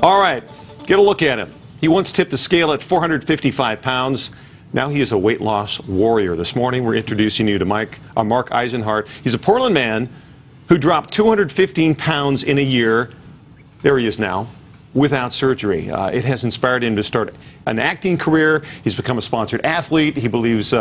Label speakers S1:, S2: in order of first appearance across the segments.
S1: All right, get a look at him. He once tipped the scale at 455 pounds. Now he is a weight loss warrior. This morning we're introducing you to Mark Eisenhart. He's a Portland man who dropped 215 pounds in a year. There he is now, without surgery. It has inspired him to start an acting career. He's become a sponsored athlete. He believes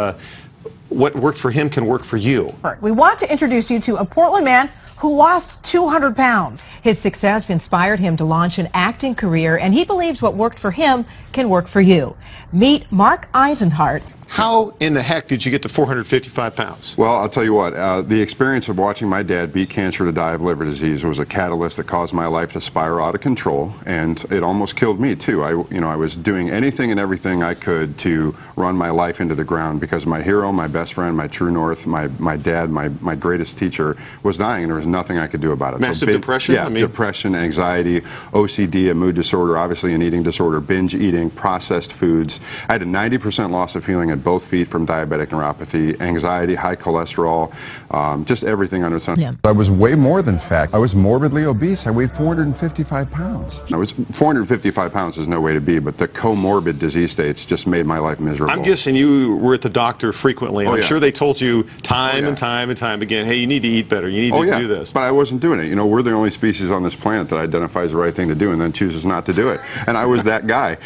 S1: what worked for him can work for you.
S2: We want to introduce you to a Portland man who lost 200 pounds. His success inspired him to launch an acting career, and he believes what worked for him can work for you. Meet Mark Eisenhart.
S1: How in the heck did you get to 455 pounds?
S3: Well, I'll tell you what, the experience of watching my dad beat cancer to die of liver disease was a catalyst that caused my life to spiral out of control, and it almost killed me too. I was doing anything and everything I could to run my life into the ground because my hero, my best friend, my true north, my dad, my greatest teacher was dying, and there was nothing I could do about it.
S1: Massive depression?
S3: Yeah, depression, anxiety, OCD, a mood disorder, obviously an eating disorder, binge eating, processed foods. I had a 90% loss of feeling at both feet from diabetic neuropathy, anxiety, high cholesterol, just everything under the sun.
S4: Yeah. I was way more than fat. I was morbidly obese. I weighed 455 pounds.
S3: 455 pounds is no way to be, but the comorbid disease states just made my life miserable.
S1: I'm guessing you were at the doctor frequently, and I'm
S3: yeah.
S1: sure they told you time and time and time again, hey, you need to eat better, you need to do this.
S3: But I wasn't doing it. You know, we're the only species on this planet that identifies the right thing to do and then chooses not to do it. And I was that guy.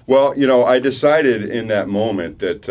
S3: Well, you know, I decided in that moment that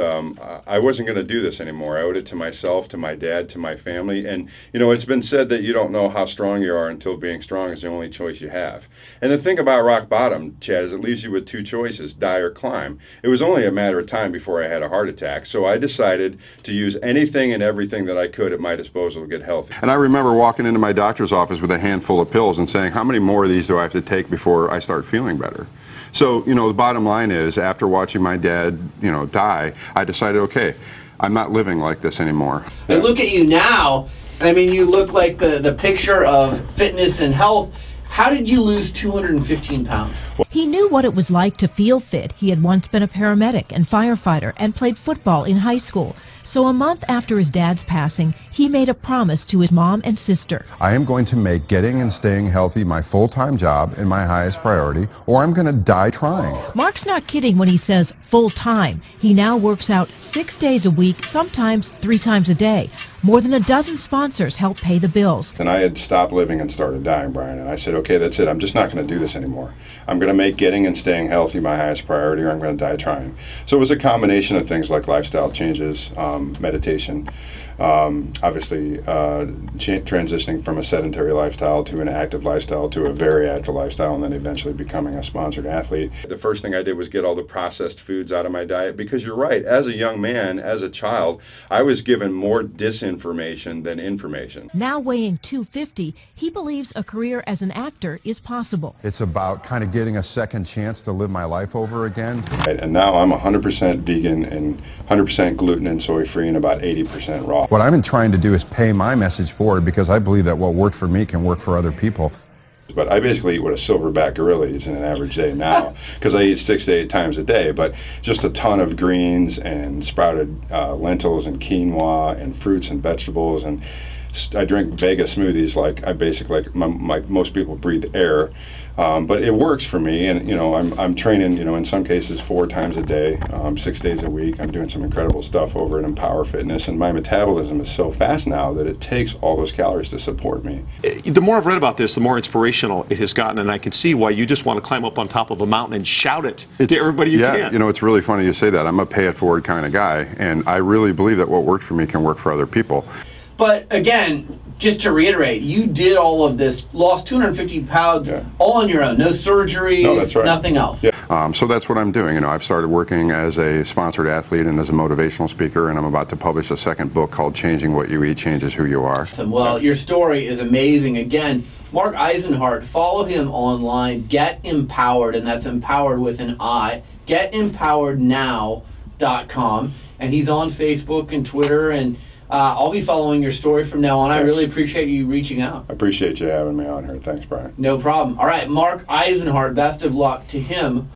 S3: I wasn't going to do this anymore. I owed it to myself, to my dad, to my family. And, you know, it's been said that you don't know how strong you are until being strong is the only choice you have. And the thing about rock bottom, Chad, is it leaves you with two choices, die or climb. It was only a matter of time before I had a heart attack. So I decided to use anything and everything that I could at my disposal to get healthy. And I remember walking into my doctor's office with a handful of pills and saying, how many more of these do I have to take before I start feeling better? So, you know, the bottom line is, after watching my dad, you know, die, I decided, okay, I'm not living like this anymore.
S5: And look at you now. I mean, you look like the picture of fitness and health. How did you lose 215 pounds?
S4: He knew what it was like to feel fit. He had once been a paramedic and firefighter and played football in high school. So a month after his dad's passing, he made a promise to his mom and sister. I am going to make getting and staying healthy my full-time job and my highest priority, or I'm going to die trying. Mark's not kidding when he says full-time. He now works out 6 days a week, sometimes 3 times a day. More than a dozen sponsors help pay the bills.
S3: And I had stopped living and started dying, Brian, and I said, okay, that's it. I'm just not going to do this anymore. I'm going to make getting and staying healthy my highest priority, or I'm going to die trying. So it was a combination of things like lifestyle changes, meditation, obviously transitioning from a sedentary lifestyle to an active lifestyle to a very active lifestyle, and then eventually becoming a sponsored athlete. The first thing I did was get all the processed foods out of my diet, because you're right, as a young man, as a child, I was given more disinformation than information.
S4: Now weighing 250, he believes a career as an actor is possible. It's about kind of getting a second chance to live my life over again.
S3: Right, and now I'm 100% vegan and 100% gluten and soy free and about 80% raw.
S4: What I've been trying to do is pay my message forward, because I believe that what worked for me can work for other people.
S3: But I basically eat what a silverback gorilla eats in an average day now, because I eat 6 to 8 times a day, but just a ton of greens and sprouted lentils and quinoa and fruits and vegetables, and I drink Vega smoothies like I basically, like most people breathe air, but it works for me. And you know, I'm training, you know, in some cases 4 times a day, 6 days a week. I'm doing some incredible stuff over at Empower Fitness, and my metabolism is so fast now that it takes all those calories to support me.
S1: The more I've read about this, the more inspirational it has gotten, and I can see why you just want to climb up on top of a mountain and shout it to everybody you can.
S3: Yeah, you know, it's really funny you say that. I'm a pay it forward kind of guy, and I really believe that what worked for me can work for other people.
S5: But again, just to reiterate, you did all of this, lost 250 pounds all on your own, no surgery, nothing else.
S3: Yeah. So that's what I'm doing. You know, I've started working as a sponsored athlete and as a motivational speaker, and I'm about to publish a second book called Changing What You Eat Changes Who You Are.
S5: Well, your story is amazing. Again, Mark Eisenhart, follow him online, Get Empowered, and that's empowered with an I, getempowerednow.com, and he's on Facebook and Twitter, and I'll be following your story from now on. Thanks. I really appreciate you reaching out.
S3: I appreciate you having me on here. Thanks, Brian.
S5: No problem. All right, Mark Eisenhart, best of luck to him.